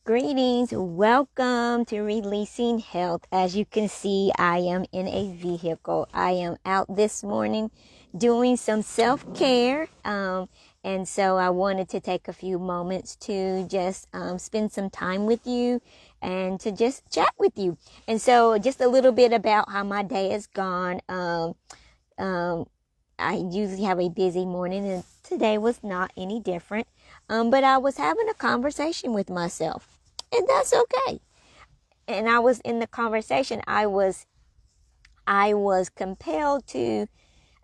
Greetings. Welcome to Releasing Health. As you can see, I am in a vehicle. I am out this morning doing some self-care. And so I wanted to take a few moments to just spend some time with you and to just chat with you. And so just a little bit about how my day has gone. I usually have a busy morning, and today was not any different. But I was having a conversation with myself, and that's okay. And I was in the conversation. I was compelled to,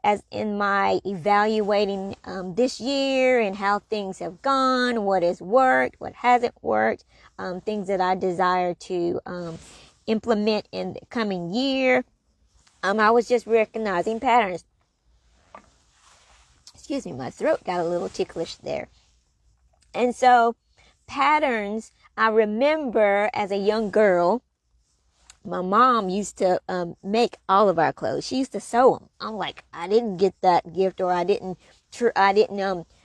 as in my evaluating this year and how things have gone, what has worked, what hasn't worked, things that I desire to implement in the coming year. I was just recognizing patterns. Excuse me, my throat got a little ticklish there. And so patterns, I remember as a young girl, my mom used to make all of our clothes. She used to sew them. I'm like, I didn't get that gift, or I didn't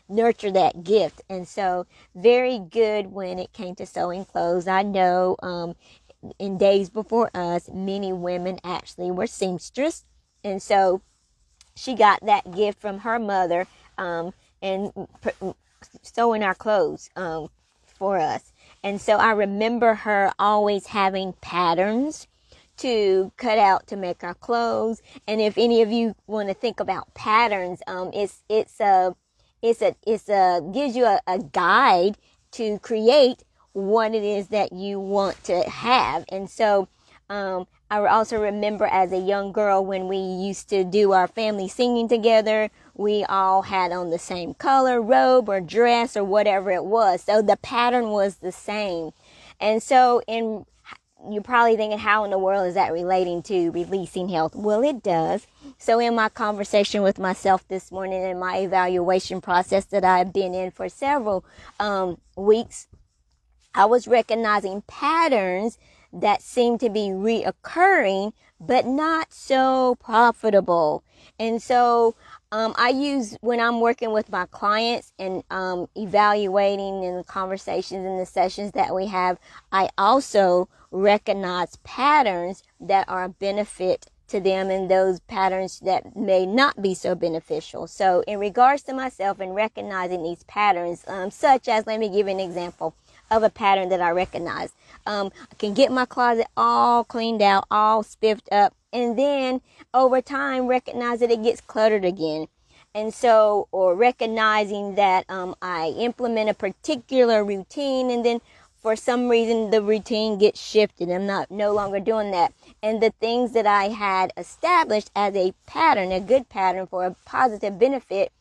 nurture that gift. And so very good when it came to sewing clothes. I know in days before us, many women actually were seamstress. And so she got that gift from her mother and sewing our clothes for us. And so I remember her always having patterns to cut out to make our clothes. And if any of you want to think about patterns, it gives you a guide to create what it is that you want to have. And so I also remember as a young girl when we used to do our family singing together, we all had on the same color robe or dress or whatever it was. So the pattern was the same. And so you're probably thinking, how in the world is that relating to releasing health? Well, it does. So in my conversation with myself this morning, in my evaluation process that I've been in for several weeks, I was recognizing patterns that seem to be reoccurring, but not so profitable. And so I use, when I'm working with my clients and evaluating in the conversations and the sessions that we have, I also recognize patterns that are a benefit to them and those patterns that may not be so beneficial. So in regards to myself and recognizing these patterns, such as, let me give you an example of a pattern that I recognize. I can get my closet all cleaned out, all spiffed up, and then over time recognize that it gets cluttered again. And so, or recognizing that I implement a particular routine, and then for some reason the routine gets shifted. I'm no longer doing that. And the things that I had established as a pattern, a good pattern for a positive benefit,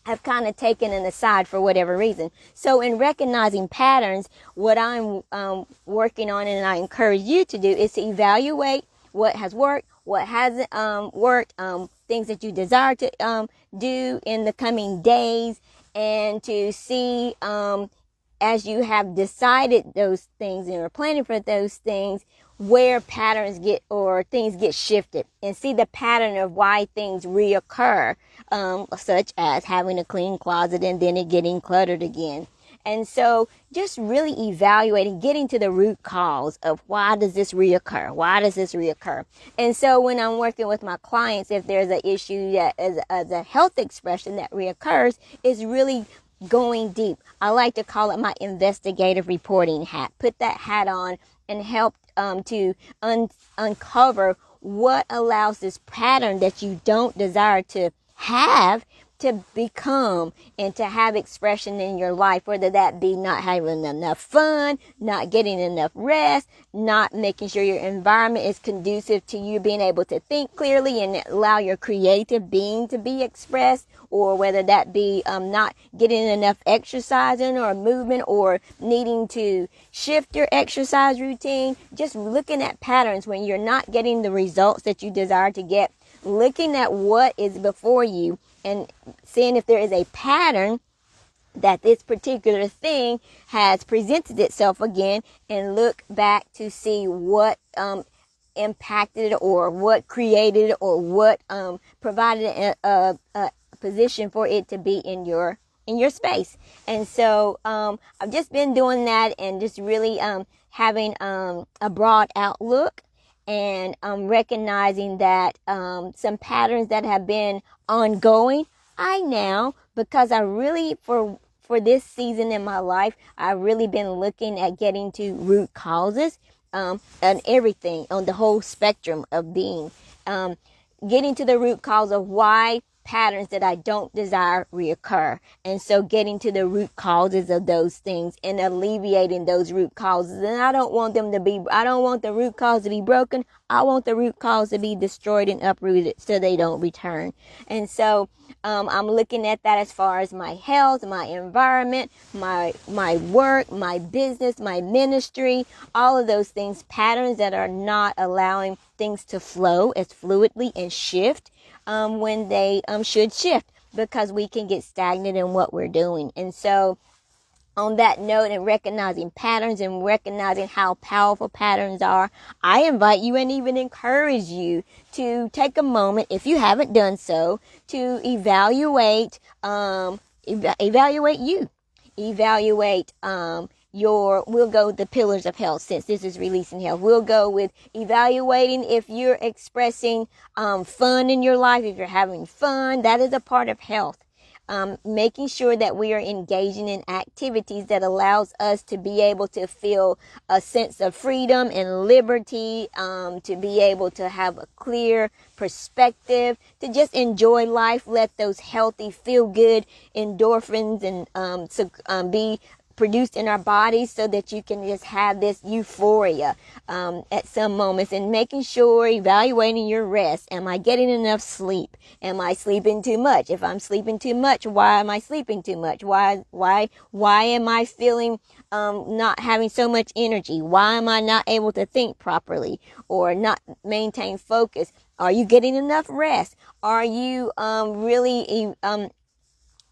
have kind of taken an aside for whatever reason. So in recognizing patterns, what I'm working on, and I encourage you to do, is to evaluate what has worked, what hasn't worked, things that you desire to do in the coming days, and to see as you have decided those things and are planning for those things, where patterns get, or things get shifted, and see the pattern of why things reoccur, such as having a clean closet and then it getting cluttered again. And so just really evaluating, getting to the root cause of why does this reoccur? Why does this reoccur? And so when I'm working with my clients, if there's an issue that is a health expression that reoccurs, is really going deep. I like to call it my investigative reporting hat. Put that hat on and help to uncover what allows this pattern that you don't desire to have to become and to have expression in your life, whether that be not having enough fun, not getting enough rest, not making sure your environment is conducive to you being able to think clearly and allow your creative being to be expressed, or whether that be not getting enough exercising or movement, or needing to shift your exercise routine. Just looking at patterns when you're not getting the results that you desire to get, looking at what is before you and seeing if there is a pattern that this particular thing has presented itself again, and look back to see what impacted, or what created, or what provided a position for it to be in your in your space. And so I've just been doing that and just really having a broad outlook, and recognizing that some patterns that have been ongoing, I now, because I really, for this season in my life, I've really been looking at getting to root causes, and everything on the whole spectrum of being. Getting to the root cause of why patterns that I don't desire reoccur. And so getting to the root causes of those things and alleviating those root causes. And I don't want the root cause to be broken. I want the root cause to be destroyed and uprooted so they don't return. And so I'm looking at that as far as my health, my environment, my work, my business, my ministry, all of those things, patterns that are not allowing things to flow as fluidly and shift when they should shift, because we can get stagnant in what we're doing. And so on that note, and recognizing patterns and recognizing how powerful patterns are, I invite you and even encourage you to take a moment, if you haven't done so, to evaluate you. Evaluate we'll go with the pillars of health, since this is releasing health. We'll go with evaluating if you're expressing fun in your life, if you're having fun. That is a part of health. Making sure that we are engaging in activities that allows us to be able to feel a sense of freedom and liberty, to be able to have a clear perspective, to just enjoy life, let those healthy, feel good endorphins and be produced in our bodies, so that you can just have this euphoria at some moments. And making sure, evaluating your rest. Am I getting enough sleep? Am I sleeping too much? If I'm sleeping too much, why am I sleeping too much? Why am I feeling not having so much energy? Why am I not able to think properly or not maintain focus? Are you getting enough rest? Are you really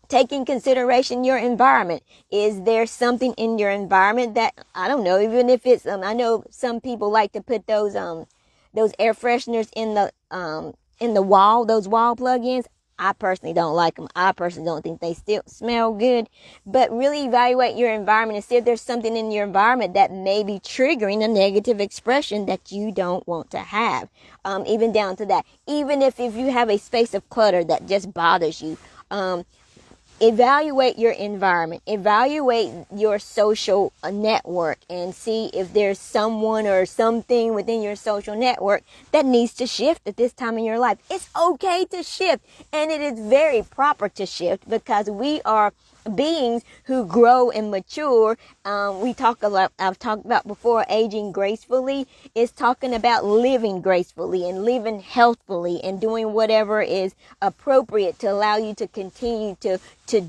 taking consideration your environment? Is there something in your environment that, I don't know, even if it's I know some people like to put those air fresheners in the wall, those wall plug-ins. I personally don't like them. I personally don't think they still smell good. But really evaluate your environment and see if there's something in your environment that may be triggering a negative expression that you don't want to have. Even down to that. Even if you have a space of clutter that just bothers you. Evaluate your environment, evaluate your social network, and see if there's someone or something within your social network that needs to shift at this time in your life. It's okay to shift, and it is very proper to shift, because we are beings who grow and mature. I've talked about before, aging gracefully is talking about living gracefully and living healthfully and doing whatever is appropriate to allow you to continue to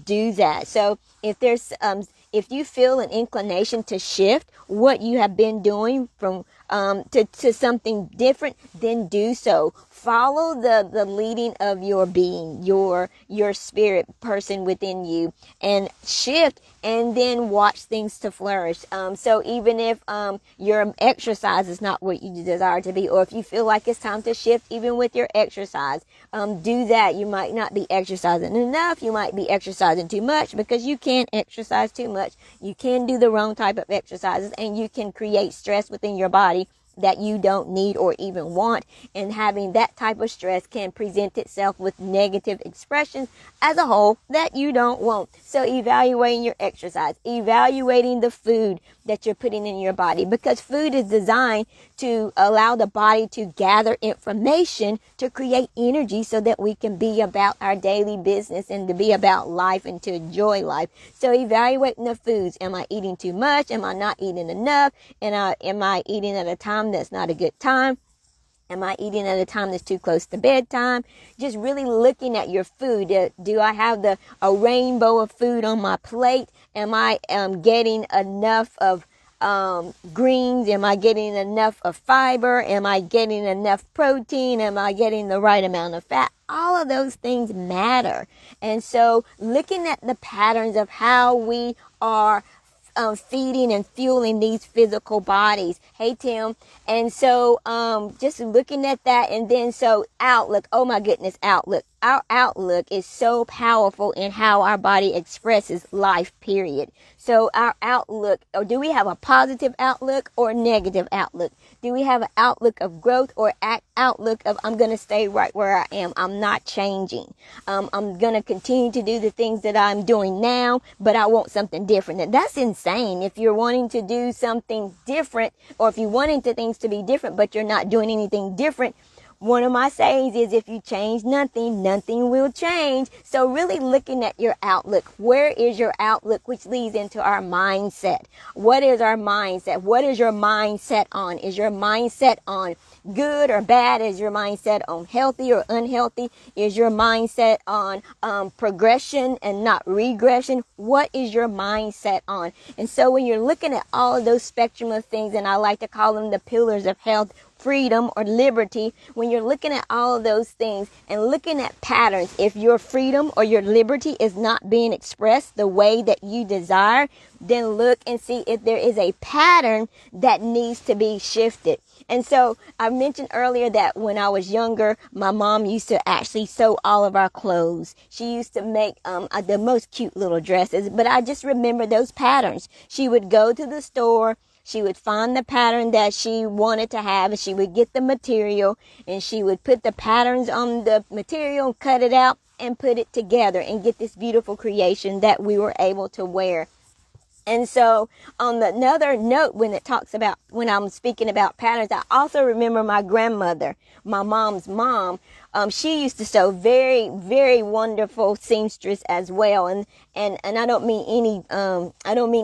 do that. So if you feel an inclination to shift what you have been doing from to something different, then do so. Follow the leading of your being, your spirit person within you, and shift, and then watch things to flourish. So even if your exercise is not what you desire to be, or if you feel like it's time to shift even with your exercise, do that. You might not be exercising enough. You might be exercising too much, because you can exercise too much. You can do the wrong type of exercises, and you can create stress within your body that you don't need or even want. And having that type of stress can present itself with negative expressions as a whole that you don't want. So evaluating your exercise, evaluating the food that you're putting in your body, because food is designed to allow the body to gather information to create energy so that we can be about our daily business and to be about life and to enjoy life. So evaluating the foods. Am I eating too much? Am I not eating enough? And am I eating at a time that's not a good time? Am I eating at a time that's too close to bedtime? Just really looking at your food. Do I have a rainbow of food on my plate? Am I getting enough of greens? Am I getting enough of fiber? Am I getting enough protein? Am I getting the right amount of fat? All of those things matter. And so looking at the patterns of how we are feeding and fueling these physical bodies. Hey, Tim. And so just looking at that, and then so outlook. Oh my goodness, outlook. Our outlook is so powerful in how our body expresses life, period. So our outlook, or do we have a positive outlook or a negative outlook? Do we have an outlook of growth or outlook of I'm going to stay right where I am? I'm not changing. I'm going to continue to do the things that I'm doing now, but I want something different. And that's insane. If you're wanting to do something different, or if you're wanting things to be different, but you're not doing anything different, one of my sayings is if you change nothing, nothing will change. So really looking at your outlook. Where is your outlook? Which leads into our mindset. What is our mindset? What is your mindset on? Is your mindset on good or bad? Is your mindset on healthy or unhealthy? Is your mindset on progression and not regression? What is your mindset on? And so when you're looking at all of those spectrum of things, and I like to call them the pillars of health, freedom or liberty, when you're looking at all of those things and looking at patterns, if your freedom or your liberty is not being expressed the way that you desire, then look and see if there is a pattern that needs to be shifted. And so I mentioned earlier that when I was younger, my mom used to actually sew all of our clothes. She used to make the most cute little dresses, but I just remember those patterns. She would go to the store. She would find the pattern that she wanted to have, and she would get the material, and she would put the patterns on the material, cut it out, and put it together and get this beautiful creation that we were able to wear. And so on another note, when I'm speaking about patterns, I also remember my grandmother, my mom's mom. She used to sew, very, very wonderful seamstress as well. And I don't mean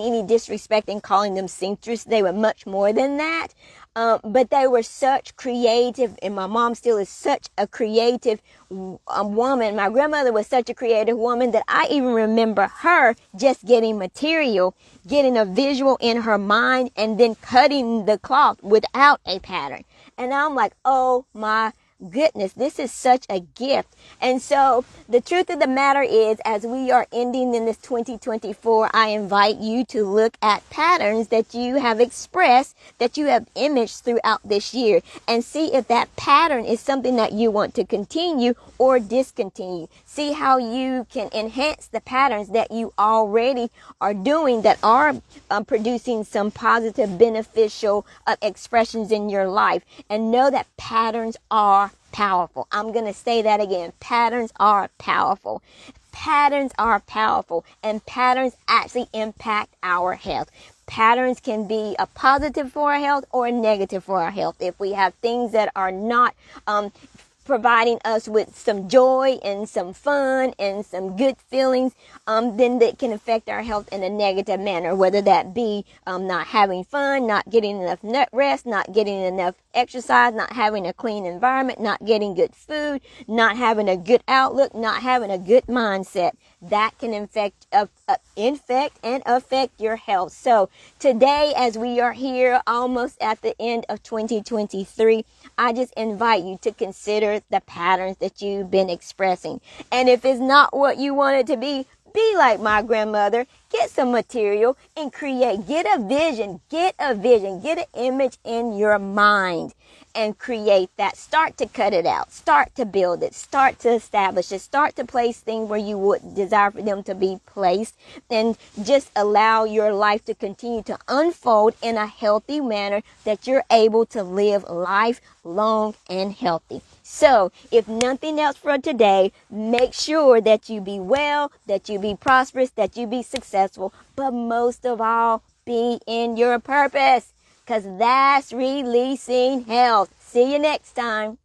any disrespect in calling them seamstress. They were much more than that. But they were such creative, and my mom still is such a creative woman. My grandmother was such a creative woman that I even remember her just getting material, getting a visual in her mind, and then cutting the cloth without a pattern. And I'm like, oh my goodness, this is such a gift. And so the truth of the matter is, as we are ending in this 2024, I invite you to look at patterns that you have expressed, that you have imaged throughout this year, and see if that pattern is something that you want to continue or discontinue. See how you can enhance the patterns that you already are doing that are producing some positive, beneficial expressions in your life. And know that patterns are powerful. I'm going to say that again. Patterns are powerful. Patterns are powerful, and patterns actually impact our health. Patterns can be a positive for our health or a negative for our health. If we have things that are not providing us with some joy and some fun and some good feelings, then that can affect our health in a negative manner, whether that be not having fun, not getting enough rest, not getting enough exercise, not having a clean environment, not getting good food, not having a good outlook, not having a good mindset. That can infect and affect your health. So today, as we are here almost at the end of 2023, I just invite you to consider the patterns that you've been expressing. And if it's not what you want it to be like my grandmother. Get some material and create. Get a vision, get an image in your mind and create that. Start to cut it out. Start to build it. Start to establish it. Start to place things where you would desire for them to be placed, and just allow your life to continue to unfold in a healthy manner that you're able to live life long and healthy. So, if nothing else for today, make sure that you be well, that you be prosperous, that you be successful, but most of all, be in your purpose, because that's releasing health. See you next time.